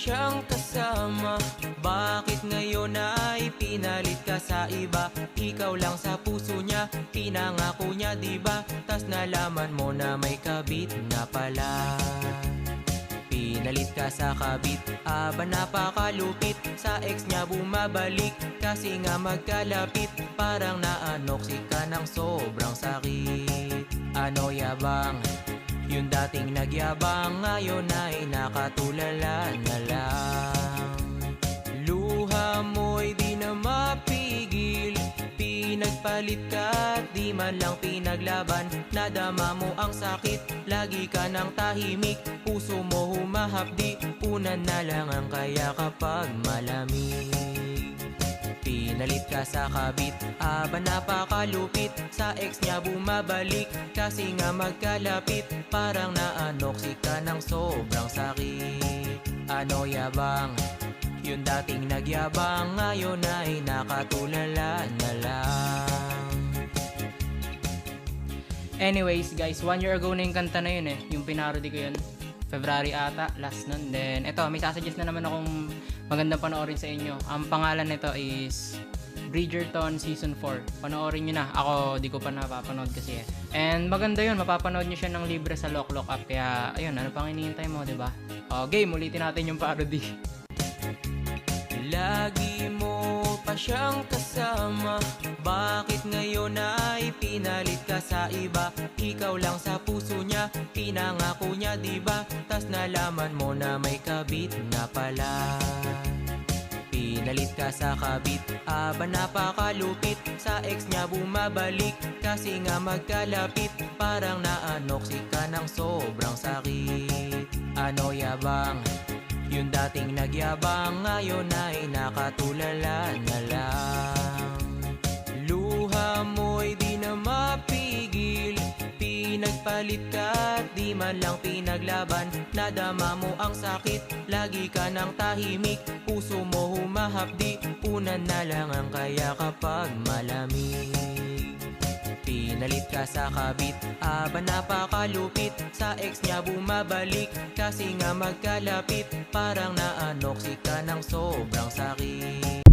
siyang kasama. Bakit ngayon ay pinalit ka sa iba? Ikaw lang sa puso niya, pinangako niya diba? Tas nalaman mo na may kabit na pala. Pinalit ka sa kabit, aba napakalupit. Sa ex niya bumabalik, kasi nga magkalapit. Parang naanoksik ka ng sobrang sakit. Ano yabang? Yung dating nagyabang, ngayon ay nakatulala na lang. Luha mo'y di na mapigil, pinagpalit ka at di man lang pinaglaban. Nadama mo ang sakit, lagi ka ng tahimik. Puso mo humahapdi, unan na lang ang kaya kapag malamig. Pinalit ka sa kabit, aba napakalupit. Sa ex niya bumabalik, kasi nga magkalapit. Parang naanoksik ka ng sobrang sakit. Ano yabang? Yung dating nagyabang, ngayon ay nakatulala na lang. Anyways guys, 1 year ago na yung kanta na yun eh. Yung pinarody ko yun, February ata, last nun. Then eto, may sasuggest na naman akong magandang panoorin sa inyo. Ang pangalan nito is Bridgerton Season 4. Panoorin nyo na. Ako, di ko pa napapanood kasi eh. And maganda yun, mapapanood nyo siya ng libre sa Lock Lock app. Kaya, ayun, ano pang hinihintay mo, diba? Game, ulitin natin yung parody. Lagi mo pa siyang kasama. Bakit ngayon ay pinalit ka sa iba? Ikaw lang sa puso niya, pinangako niya diba? Tas nalaman mo na may kabit na pala. Pinalit ka sa kabit, aba napakalupit. Sa ex niya bumabalik, kasi nga magkalapit. Parang naanoksik ka ng sobrang sakit. Ano yabang? Yung dating nagyabang, ngayon ay nakatulala na lang. Luha mo'y di na mapigil, pinagpalit ka at di man lang pinaglaban. Nadama mo ang sakit, lagi ka ng tahimik. Puso mo humahapdi, unan na lang ang kaya kapag malamig. Pinalit ka sa kabit, aba napakalupit. Sa ex niya bumabalik, kasi nga magkalapit. Parang naanoksik ka ng sobrang sakit.